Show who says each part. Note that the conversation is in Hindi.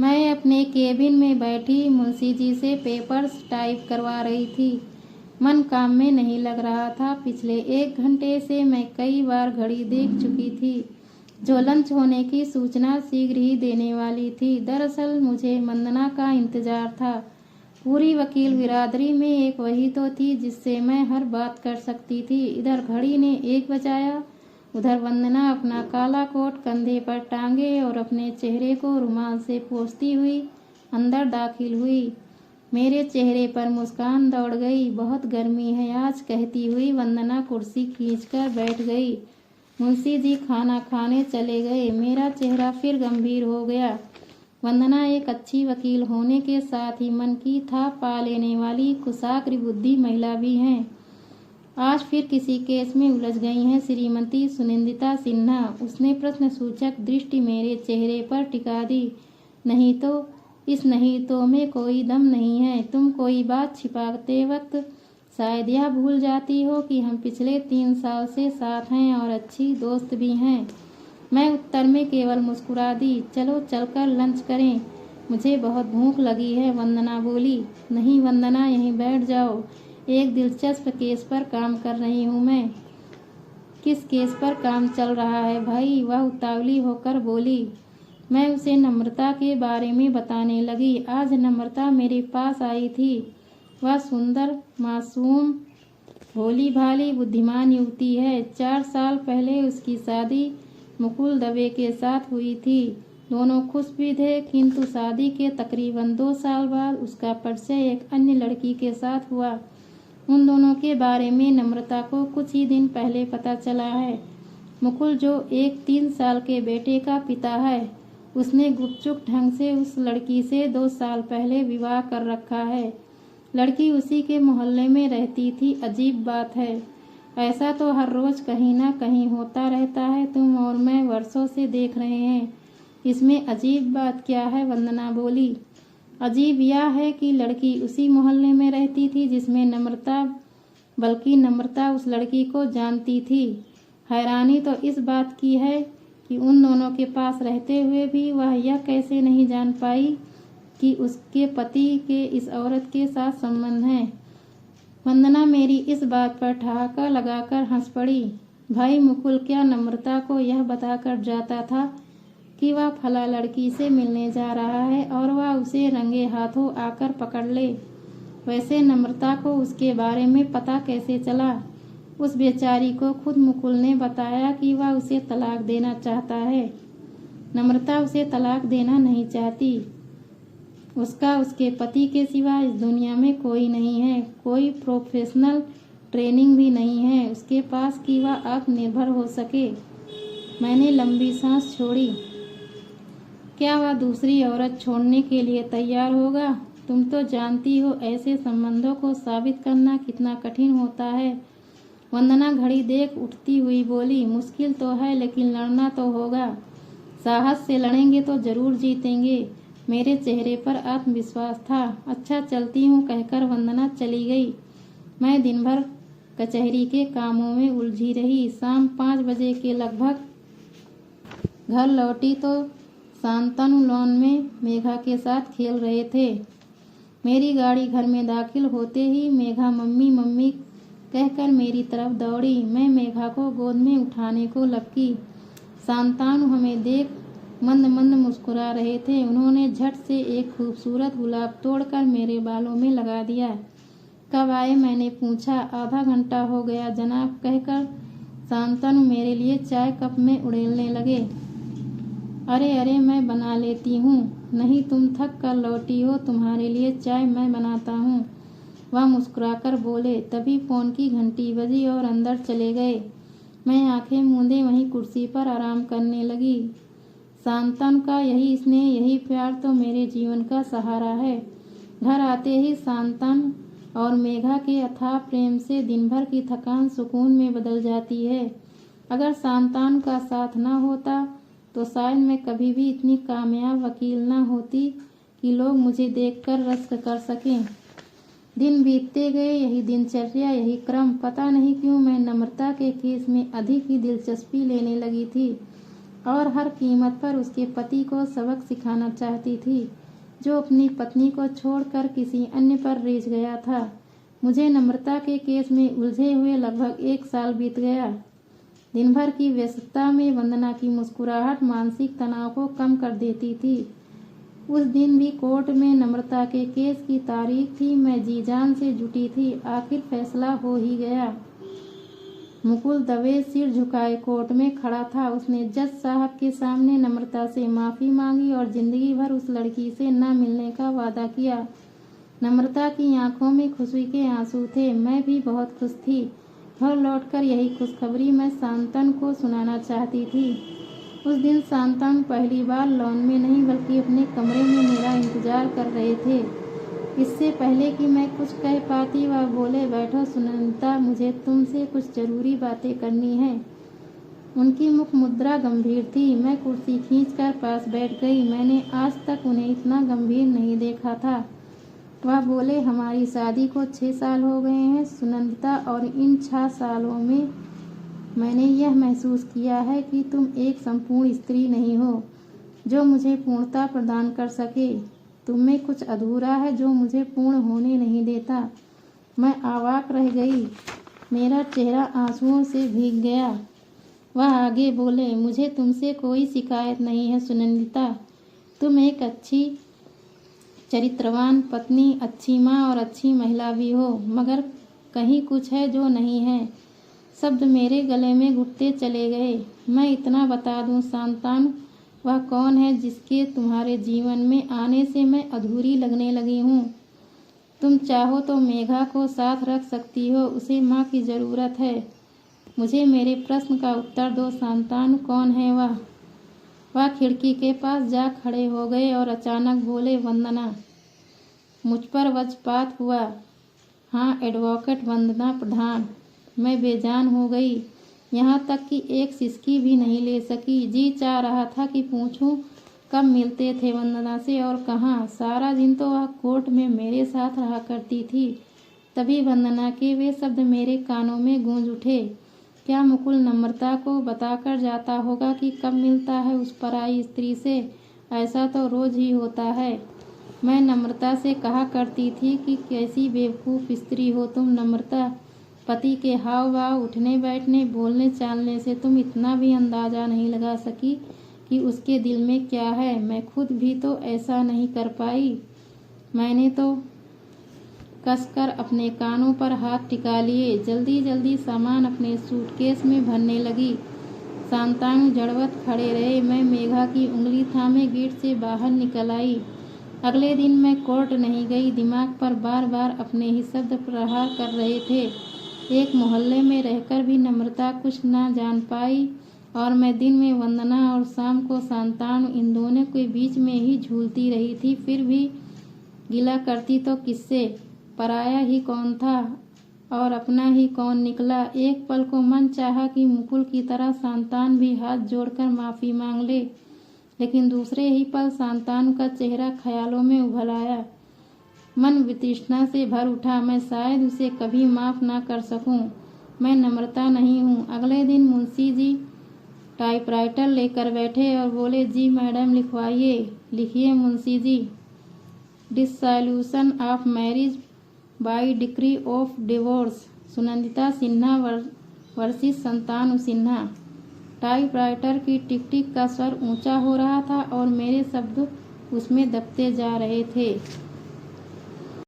Speaker 1: मैं अपने केबिन में बैठी मुंशी जी से पेपर्स टाइप करवा रही थी। मन काम में नहीं लग रहा था। पिछले 1 घंटे से मैं कई बार घड़ी देख चुकी थी, जो लंच होने की सूचना शीघ्र ही देने वाली थी। दरअसल मुझे वंदना का इंतजार था। पूरी वकील बिरादरी में एक वही तो थी जिससे मैं हर बात कर सकती थी। इधर घड़ी ने 1 बजाया, उधर वंदना अपना काला कोट कंधे पर टांगे और अपने चेहरे को रुमाल से पोंछती हुई अंदर दाखिल हुई। मेरे चेहरे पर मुस्कान दौड़ गई। बहुत गर्मी है आज, कहती हुई वंदना कुर्सी खींचकर बैठ गई। मुंशी जी खाना खाने चले गए। मेरा चेहरा फिर गंभीर हो गया। वंदना एक अच्छी वकील होने के साथ ही मन की थाप पा लेने वाली कुशाग्र बुद्धि महिला भी हैं। आज फिर किसी केस में उलझ गई हैं श्रीमती सुनिंदिता सिन्हा। उसने प्रश्न सूचक दृष्टि मेरे चेहरे पर टिका दी। नहीं तो, इस नहीं तो में कोई दम नहीं है। तुम कोई बात छिपाते वक्त शायद यह भूल जाती हो कि हम पिछले 3 साल से साथ हैं और अच्छी दोस्त भी हैं। मैं उत्तर में केवल मुस्कुरा दी। चलो चलकर लंच करें, मुझे बहुत भूख लगी है, वंदना बोली। नहीं वंदना, यहीं बैठ जाओ, एक दिलचस्प केस पर काम कर रही हूँ मैं। किस केस पर काम चल रहा है भाई? वह उतावली होकर बोली। मैं उसे नम्रता के बारे में बताने लगी। आज नम्रता मेरे पास आई थी। वह सुंदर, मासूम, भोली भाली, बुद्धिमान युवती है। 4 साल पहले उसकी शादी मुकुल दवे के साथ हुई थी। दोनों खुश भी थे, किंतु शादी के तकरीबन 2 साल बाद उसका परिचय एक अन्य लड़की के साथ हुआ। उन दोनों के बारे में नम्रता को कुछ ही दिन पहले पता चला है। मुकुल, जो एक 3 साल के बेटे का पिता है, उसने गुपचुप ढंग से उस लड़की से 2 साल पहले विवाह कर रखा है। लड़की उसी के मोहल्ले में रहती थी। अजीब बात है, ऐसा तो हर रोज कहीं ना कहीं होता रहता है। तुम और मैं वर्षों से देख रहे हैं, इसमें अजीब बात क्या है? वंदना बोली। अजीब यह है कि लड़की उसी मोहल्ले में रहती थी जिसमें नम्रता, बल्कि नम्रता उस लड़की को जानती थी। हैरानी तो इस बात की है कि उन दोनों के पास रहते हुए भी वह यह कैसे नहीं जान पाई कि उसके पति के इस औरत के साथ संबंध हैं। वंदना मेरी इस बात पर ठहाका लगाकर हंस पड़ी। भाई मुकुल क्या नम्रता को यह बताकर जाता था कि वह फला लड़की से मिलने जा रहा है और वह उसे रंगे हाथों आकर पकड़ ले? वैसे नम्रता को उसके बारे में पता कैसे चला? उस बेचारी को खुद मुकुल ने बताया कि वह उसे तलाक देना चाहता है। नम्रता उसे तलाक देना नहीं चाहती। उसका उसके पति के सिवा इस दुनिया में कोई नहीं है। कोई प्रोफेशनल ट्रेनिंग भी नहीं है उसके पास कि वह आत्मनिर्भर हो सके। मैंने लंबी सांस छोड़ी। क्या वह दूसरी औरत छोड़ने के लिए तैयार होगा? तुम तो जानती हो ऐसे संबंधों को साबित करना कितना कठिन होता है। वंदना घड़ी देख उठती हुई बोली। मुश्किल तो है, लेकिन लड़ना तो होगा। साहस से लड़ेंगे तो जरूर जीतेंगे। मेरे चेहरे पर आत्मविश्वास था। अच्छा चलती हूँ, कहकर वंदना चली गई। मैं दिन भर कचहरी के कामों में उलझी रही। शाम 5 बजे के लगभग घर लौटी तो शांतनु लॉन में मेघा के साथ खेल रहे थे। मेरी गाड़ी घर में दाखिल होते ही मेघा मम्मी मम्मी कहकर मेरी तरफ दौड़ी। मैं मेघा को गोद में उठाने को लपकी। शांतनु हमें देख मंद मंद मुस्कुरा रहे थे। उन्होंने झट से एक खूबसूरत गुलाब तोड़कर मेरे बालों में लगा दिया। कब आए? मैंने पूछा। आधा घंटा हो गया जनाब, कहकर शांतनु मेरे लिए चाय कप में उड़ेलने लगे। अरे अरे, मैं बना लेती हूँ। नहीं, तुम थक कर लौटी हो, तुम्हारे लिए चाय मैं बनाता हूँ, वह मुस्कुराकर बोले। तभी फोन की घंटी बजी और अंदर चले गए। मैं आंखें मूंदे वहीं कुर्सी पर आराम करने लगी। शांतनु का यही स्नेह, यही प्यार तो मेरे जीवन का सहारा है। घर आते ही शांतनु और मेघा के अथाह प्रेम से दिन भर की थकान सुकून में बदल जाती है। अगर शांतनु का साथ न होता तो शायद मैं कभी भी इतनी कामयाब वकील न होती कि लोग मुझे देखकर रश्क कर सकें। दिन बीतते गए, यही दिनचर्या, यही क्रम। पता नहीं क्यों मैं नम्रता के केस में अधिक ही दिलचस्पी लेने लगी थी। और हर कीमत पर उसके पति को सबक सिखाना चाहती थी, जो अपनी पत्नी को छोड़कर किसी अन्य पर रिझ गया था। मुझे नम्रता के केस में उलझे हुए लगभग 1 साल बीत गया। दिन भर की व्यस्तता में वंदना की मुस्कुराहट मानसिक तनाव को कम कर देती थी। उस दिन भी कोर्ट में नम्रता के केस की तारीख थी। मैं जी जान से जुटी थी। आखिर फैसला हो ही गया। मुकुल दवे सिर झुकाए कोर्ट में खड़ा था। उसने जज साहब के सामने नम्रता से माफ़ी मांगी और जिंदगी भर उस लड़की से न मिलने का वादा किया। नम्रता की आंखों में खुशी के आंसू थे। मैं भी बहुत खुश थी। घर लौटकर यही खुशखबरी मैं शांतनु को सुनाना चाहती थी। उस दिन शांतनु पहली बार लॉन में नहीं बल्कि अपने कमरे में मेरा इंतजार कर रहे थे। इससे पहले कि मैं कुछ कह पाती वह बोले, बैठो सुनंदा, मुझे तुमसे कुछ जरूरी बातें करनी है। उनकी मुख मुद्रा गंभीर थी। मैं कुर्सी खींचकर पास बैठ गई। मैंने आज तक उन्हें इतना गंभीर नहीं देखा था। वह बोले, हमारी शादी को 6 साल हो गए हैं सुनंदा, और इन 6 सालों में मैंने यह महसूस किया है कि तुम एक संपूर्ण स्त्री नहीं हो जो मुझे पूर्णता प्रदान कर सके। तुम में कुछ अधूरा है जो मुझे पूर्ण होने नहीं देता। मैं अवाक रह गई। मेरा चेहरा आंसुओं से भीग गया। वह आगे बोले, मुझे तुमसे कोई शिकायत नहीं है सुनंदा। तुम एक अच्छी चरित्रवान पत्नी, अच्छी माँ और अच्छी महिला भी हो, मगर कहीं कुछ है जो नहीं है। शब्द मेरे गले में घुटते चले गए। मैं इतना बता दूं शांतनु, वह कौन है जिसके तुम्हारे जीवन में आने से मैं अधूरी लगने लगी हूँ। तुम चाहो तो मेघा को साथ रख सकती हो, उसे माँ की ज़रूरत है। मुझे मेरे प्रश्न का उत्तर दो शांतनु, कौन है वह? वह खिड़की के पास जा खड़े हो गए और अचानक बोले, वंदना। मुझ पर वज्रपात हुआ। हाँ, एडवोकेट वंदना प्रधान। मैं बेजान हो गई, यहाँ तक कि एक सिसकी भी नहीं ले सकी। जी चाह रहा था कि पूछूं कब मिलते थे वंदना से और कहाँ। सारा दिन तो वह कोर्ट में मेरे साथ रहा करती थी। तभी वंदना के वे शब्द मेरे कानों में गूंज उठे, क्या मुकुल नम्रता को बताकर जाता होगा कि कब मिलता है उस पराई स्त्री से? ऐसा तो रोज ही होता है। मैं नम्रता से कहा करती थी कि कैसी बेवकूफ़ स्त्री हो तुम नम्रता। पति के हाव भाव, उठने बैठने, बोलने चालने से तुम इतना भी अंदाज़ा नहीं लगा सकी कि उसके दिल में क्या है। मैं खुद भी तो ऐसा नहीं कर पाई। मैंने तो कसकर अपने कानों पर हाथ टिका लिए। जल्दी जल्दी सामान अपने सूटकेस में भरने लगी। शांतनु जड़वत खड़े रहे। मैं मेघा की उंगली थामे गेट से बाहर निकल आई। अगले दिन मैं कोर्ट नहीं गई। दिमाग पर बार बार अपने ही शब्द प्रहार कर रहे थे। एक मोहल्ले में रहकर भी नम्रता कुछ ना जान पाई और मैं दिन में वंदना और शाम को शांतनु, इन दोनों के बीच में ही झूलती रही थी। फिर भी गिला करती तो किससे? पराया ही कौन था और अपना ही कौन निकला? एक पल को मन चाहा कि मुकुल की तरह शांतनु भी हाथ जोड़कर माफ़ी मांग ले, लेकिन दूसरे ही पल शांतनु का चेहरा ख्यालों में उभल आया। मन वितृष्णा से भर उठा। मैं शायद उसे कभी माफ़ ना कर सकूं। मैं नम्रता नहीं हूँ। अगले दिन मुंशी जी टाइपराइटर लेकर बैठे और बोले, जी मैडम लिखवाइए। लिखिए munshi ji. Dissolution of marriage by decree of divorce, Sunanda Sinha versus Shantanu Sinha. Typewriter की टिक टिक का स्वर ऊंचा हो रहा था और मेरे शब्द उसमें दबते जा रहे थे।